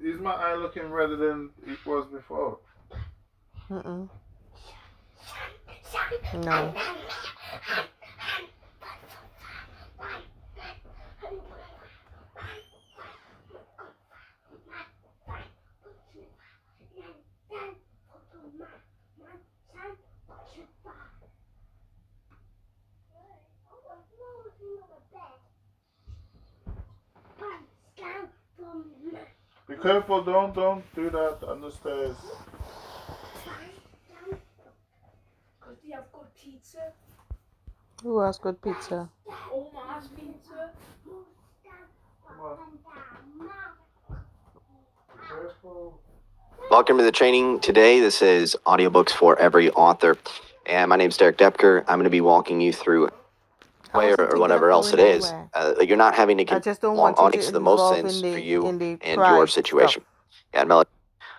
Is my eye looking redder than it was before? Mm-mm. No. Be careful, don't do that on the stairs. Because you have good pizza. Who has good pizza? Oma's pizza. Come on. Be careful. Welcome to the training today. This is Audiobooks for Every Author. And my name's Derek Depker. I'm going to be walking you through way or whatever else it is. You're not having to I get just don't long want you to audience. The most involve sense in for the you in the and your pride situation. stuff. And Melody,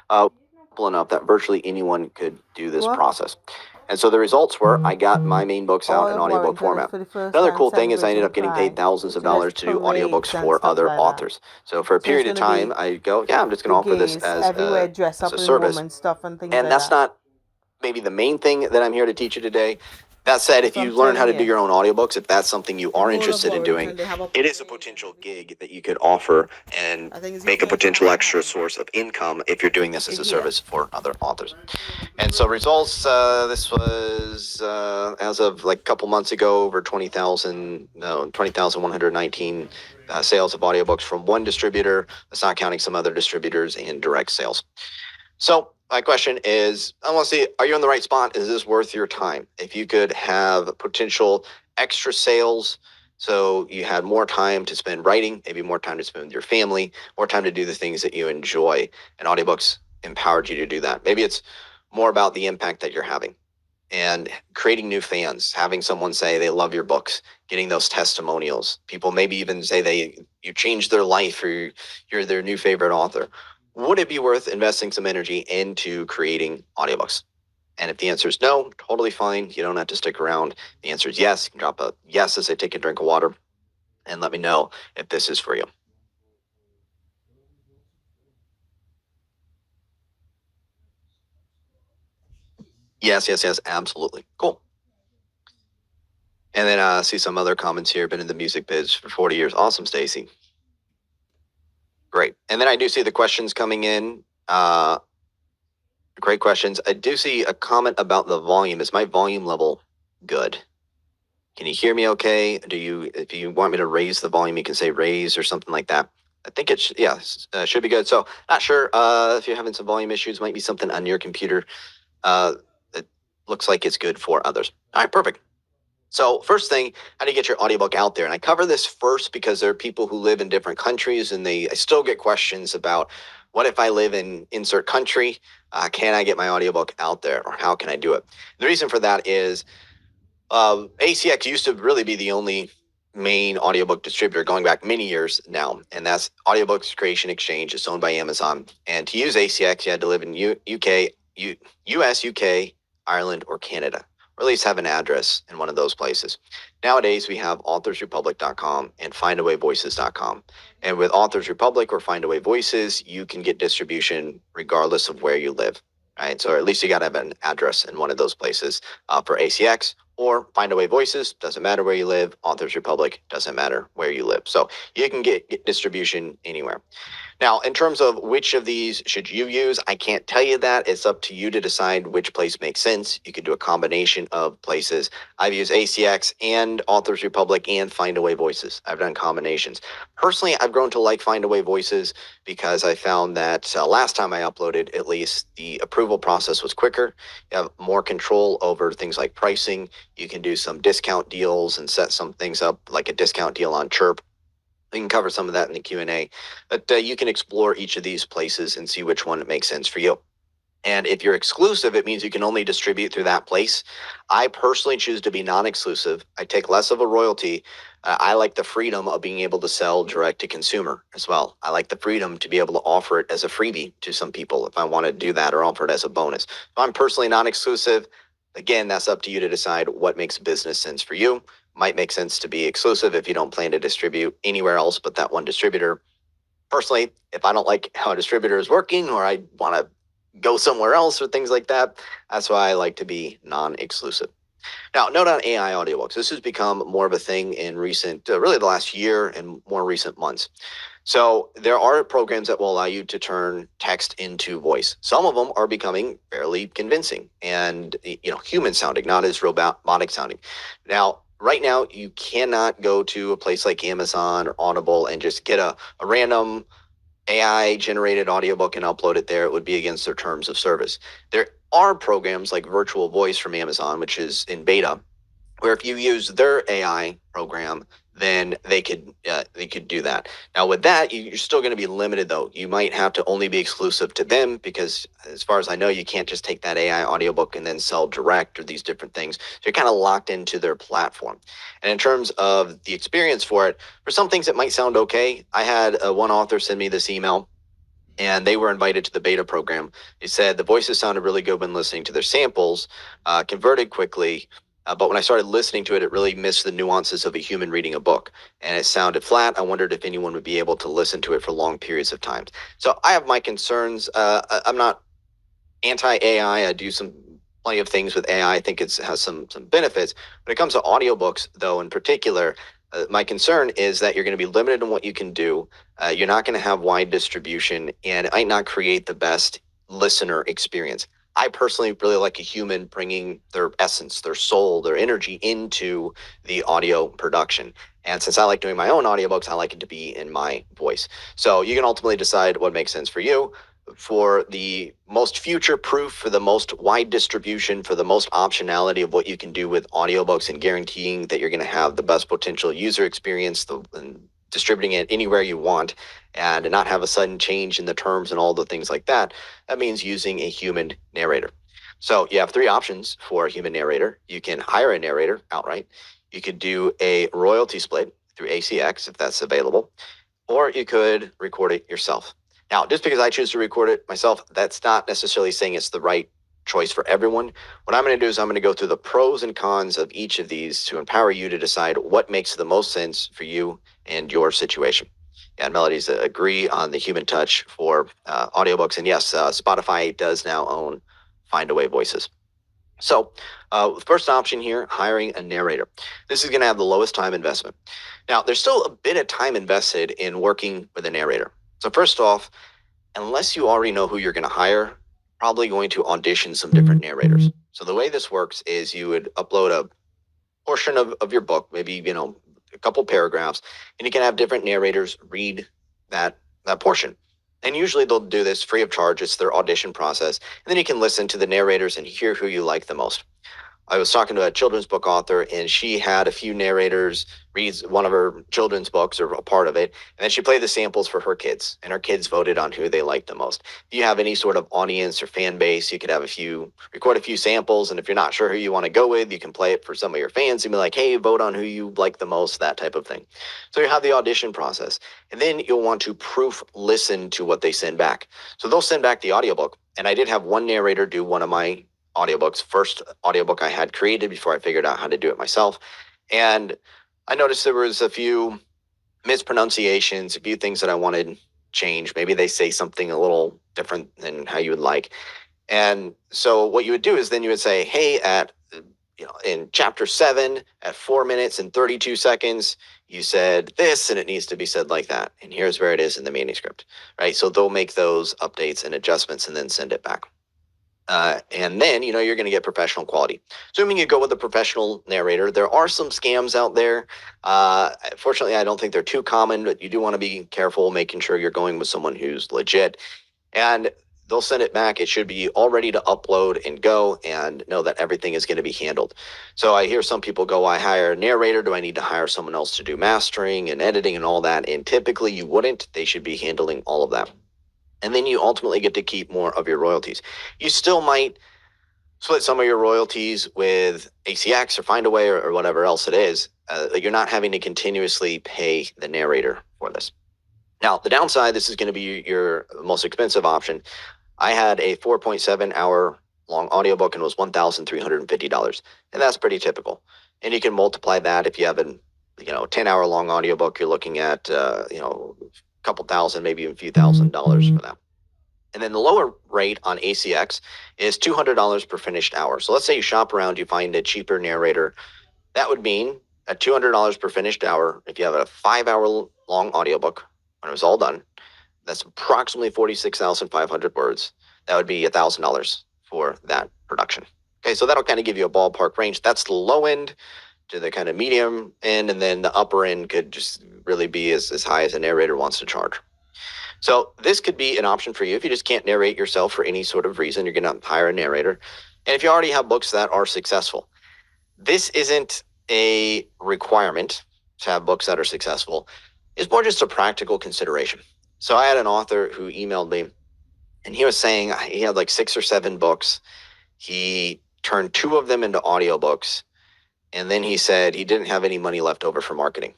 simple enough that virtually anyone could do this What? process. And so the results were I got my main books out All in of audiobook Warrington is format. for the first Another time cool thing is I ended celebrating up getting paid pride. thousands of So there's dollars to do audiobooks parades and for stuff other like that. authors. So for a So period it's of gonna be time, I go, yeah, I'm just going the to offer this gays as everywhere dressed as up a in service. woman stuff and things And like that's that. not maybe the main thing that I'm here to teach you today. That said, if So you I'm learn how to telling do you, your own audiobooks, if that's something you the are whole of interested in doing, Warrington, they have a it is a parade potential and gig that you could offer and I think it's the make a first one potential they're extra having source of income if you're doing this as a here. service for other authors. And so results, this was as of like a couple months ago, over 20,119 sales of audiobooks from one distributor. That's not counting some other distributors and direct sales. So my question is, I want to see, are you in the right spot? Is this worth your time? If you could have potential extra sales, so you had more time to spend writing, maybe more time to spend with your family, more time to do the things that you enjoy, and audiobooks empowered you to do that. Maybe it's more about the impact that you're having and creating new fans, having someone say they love your books, getting those testimonials. People maybe even say you changed their life or you're their new favorite author. Would it be worth investing some energy into creating audiobooks? And if the answer is no, totally fine. You don't have to stick around. The answer is yes. You can drop a yes as I take a drink of water and let me know if this is for you. Yes, yes, yes, absolutely. Cool. And then I see some other comments here. Been in the music biz for 40 years. Awesome, Stacy. Great. And then I do see the questions coming in. Great questions. I do see a comment about the volume. Is my volume level good? Can you hear me okay? If you want me to raise the volume, you can say raise or something like that. I think it should be good. So not sure if you're having some volume issues, might be something on your computer. It looks like it's good for others. All right, perfect. So first thing, how do you get your audiobook out there? And I cover this first because there are people who live in different countries and I still get questions about what if I live in insert country? Can I get my audiobook out there or how can I do it? The reason for that is ACX used to really be the only main audiobook distributor going back many years now, and that's Audiobooks Creation Exchange. It's owned by Amazon. And to use ACX, you had to live in US, UK, Ireland, or Canada, or at least have an address in one of those places. Nowadays, we have authorsrepublic.com and findawayvoices.com. And with Authors Republic or Findaway Voices, you can get distribution regardless of where you live. Right. So at least you got to have an address in one of those places for ACX or Findaway Voices. Doesn't matter where you live. Authors Republic doesn't matter where you live. So you can get distribution anywhere. Now, in terms of which of these should you use, I can't tell you that. It's up to you to decide which place makes sense. You could do a combination of places. I've used ACX and Authors Republic and Findaway Voices. I've done combinations. Personally, I've grown to like Findaway Voices because I found that last time I uploaded, at least, the approval process was quicker. You have more control over things like pricing. You can do some discount deals and set some things up like a discount deal on Chirp. We can cover some of that in the Q&A, but you can explore each of these places and see which one makes sense for you. And if you're exclusive, it means you can only distribute through that place. I personally choose to be non-exclusive. I take less of a royalty. I like the freedom of being able to sell direct to consumer as well. I like the freedom to be able to offer it as a freebie to some people if I want to do that or offer it as a bonus. So I'm personally non-exclusive. Again, that's up to you to decide what makes business sense for you. Might make sense to be exclusive if you don't plan to distribute anywhere else but that one distributor. Personally, if I don't like how a distributor is working or I want to go somewhere else or things like that, that's why I like to be non-exclusive. Now, note on AI audiobooks. This has become more of a thing in recent, really the last year and more recent months. So there are programs that will allow you to turn text into voice. Some of them are becoming fairly convincing and human sounding, not as robotic sounding. Now, right now, you cannot go to a place like Amazon or Audible and just get a random AI generated audiobook and upload it there. It would be against their terms of service. There are programs like Virtual Voice from Amazon, which is in beta, where if you use their AI program, then they could do that. Now with that, you're still going to be limited though. You might have to only be exclusive to them because, as far as I know, you can't just take that AI audiobook and then sell direct or these different things. So you're kind of locked into their platform. And in terms of the experience for it, for some things it might sound okay. I had one author send me this email, and they were invited to the beta program. They said the voices sounded really good when listening to their samples, converted quickly. But when I started listening to it, it really missed the nuances of a human reading a book. And it sounded flat. I wondered if anyone would be able to listen to it for long periods of time. So I have my concerns. I'm not anti-AI. I do plenty of things with AI. I think it has some benefits. When it comes to audiobooks, though, in particular, my concern is that you're going to be limited in what you can do. You're not going to have wide distribution, and it might not create the best listener experience. I personally really like a human bringing their essence, their soul, their energy into the audio production. And since I like doing my own audiobooks, I like it to be in my voice. So you can ultimately decide what makes sense for you. For the most future proof, for the most wide distribution, for the most optionality of what you can do with audiobooks and guaranteeing that you're going to have the best potential user experience and distributing it anywhere you want and not have a sudden change in the terms and all the things like that, that means using a human narrator. So you have three options for a human narrator. You can hire a narrator outright. You could do a royalty split through ACX if that's available, or you could record it yourself. Now, just because I choose to record it myself, that's not necessarily saying it's the right choice for everyone. What I'm going to do is I'm going to go through the pros and cons of each of these to empower you to decide what makes the most sense for you and your situation. And Melodies agree on the human touch for audiobooks. And yes, Spotify does now own Findaway Voices. So first option here, hiring a narrator. This is going to have the lowest time investment. Now, there's still a bit of time invested in working with a narrator. So first off, unless you already know who you're going to hire, probably going to audition some different narrators. So the way this works is you would upload a portion of your book, maybe, a couple paragraphs, and you can have different narrators read that portion. And usually they'll do this free of charge. It's their audition process. And then you can listen to the narrators and hear who you like the most. I was talking to a children's book author, and she had a few narrators read one of her children's books or a part of it, and then she played the samples for her kids, and her kids voted on who they liked the most. If you have any sort of audience or fan base, you could have record a few samples, and if you're not sure who you want to go with, you can play it for some of your fans and be like, hey, vote on who you like the most, that type of thing. So you have the audition process, and then you'll want to proof listen to what they send back. So they'll send back the audiobook, and I did have one narrator do one of my audiobooks, first audiobook I had created before I figured out how to do it myself. And I noticed there was a few mispronunciations, a few things that I wanted changed. Maybe they say something a little different than how you would like. And so what you would do is then you would say, hey, in chapter 7 at 4 minutes and 32 seconds, you said this, and it needs to be said like that. And here's where it is in the manuscript, right? So they'll make those updates and adjustments and then send it back. And then, you're going to get professional quality. Assuming you go with a professional narrator, there are some scams out there. Fortunately, I don't think they're too common, but you do want to be careful making sure you're going with someone who's legit. And they'll send it back. It should be all ready to upload and go, and know that everything is going to be handled. So I hear some people go, I hire a narrator. Do I need to hire someone else to do mastering and editing and all that? And typically you wouldn't. They should be handling all of that. And then you ultimately get to keep more of your royalties. You still might split some of your royalties with ACX or Findaway or whatever else it is. You're not having to continuously pay the narrator for this. Now, the downside, this is going to be your most expensive option. I had a 4.7 hour long audiobook and it was $1,350. And that's pretty typical. And you can multiply that if you have a 10 hour long audiobook, you're looking at, couple thousand, maybe even a few $1,000s for that. And then the lower rate on ACX is $200 per finished hour. So let's say you shop around, you find a cheaper narrator. That would mean at $200 per finished hour, if you have a 5-hour long audiobook, when it was all done, that's approximately 46,500 words. That would be $1,000 for that production. Okay, so that'll kind of give you a ballpark range. That's the low end to the kind of medium end, and then the upper end could just really be as high as a narrator wants to charge. So this could be an option for you if you just can't narrate yourself for any sort of reason. You're going to hire a narrator. And if you already have books that are successful, this isn't a requirement to have books that are successful. It's more just a practical consideration. So I had an author who emailed me, and he was saying he had like 6 or 7 books. He turned 2 of them into audiobooks. And then he said he didn't have any money left over for marketing.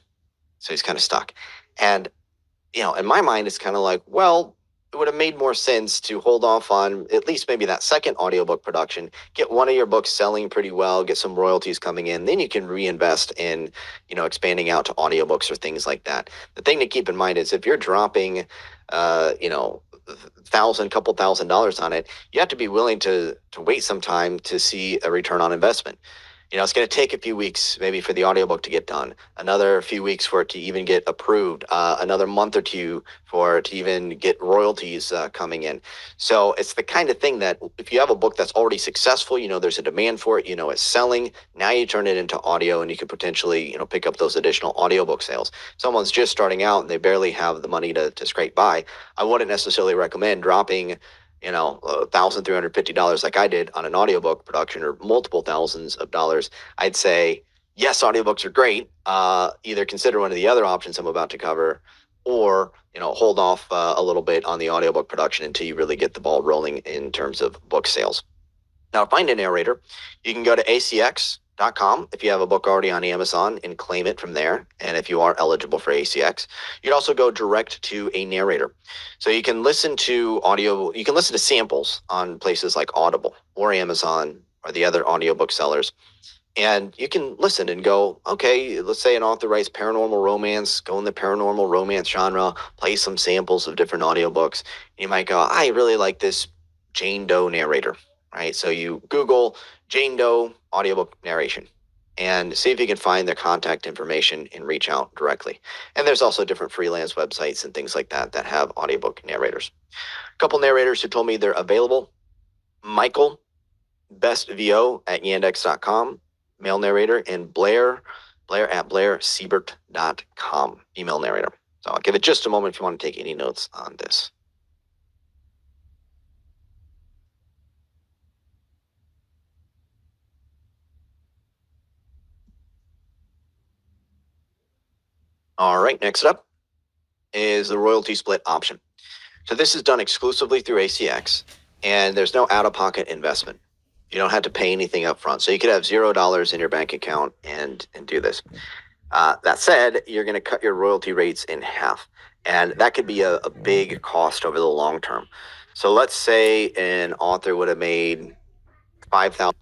So he's kind of stuck. And in my mind, it's kind of like, well, it would have made more sense to hold off on at least maybe that second audiobook production, get one of your books selling pretty well, get some royalties coming in, then you can reinvest in, expanding out to audiobooks or things like that. The thing to keep in mind is if you're dropping, couple $1,000 on it, you have to be willing to wait some time to see a return on investment. It's going to take a few weeks maybe for the audiobook to get done, another few weeks for it to even get approved, another month or 2 for it to even get royalties coming in. So it's the kind of thing that if you have a book that's already successful, there's a demand for it, it's selling, now you turn it into audio and you could potentially, pick up those additional audiobook sales. Someone's just starting out and they barely have the money to scrape by. I wouldn't necessarily recommend dropping $1,350 like I did on an audiobook production or multiple thousands of dollars. I'd say, yes, audiobooks are great. Either consider one of the other options I'm about to cover, or, hold off a little bit on the audiobook production until you really get the ball rolling in terms of book sales. Now, to find a narrator, you can go to acx.com if you have a book already on Amazon and claim it from there. And if you are eligible for ACX, you'd also go direct to a narrator. So you can listen to samples on places like Audible or Amazon or the other audiobook sellers. And you can listen and go, okay, let's say an author writes paranormal romance, go in the paranormal romance genre, play some samples of different audiobooks. You might go, I really like this Jane Doe narrator, right? So you Google Jane Doe audiobook narration and see if you can find their contact information and reach out directly. And there's also different freelance websites and things like that have audiobook narrators. A couple narrators who told me they're available: Michael, bestvo at yandex.com, male narrator, and Blair at blairsiebert.com, female narrator. So I'll give it just a moment if you want to take any notes on this. All right, next up is the royalty split option. So this is done exclusively through ACX, and there's no out-of-pocket investment. You don't have to pay anything up front. So you could have $0 in your bank account and do this. That said, you're going to cut your royalty rates in half, and that could be a big cost over the long term. So let's say an author would have made $5,000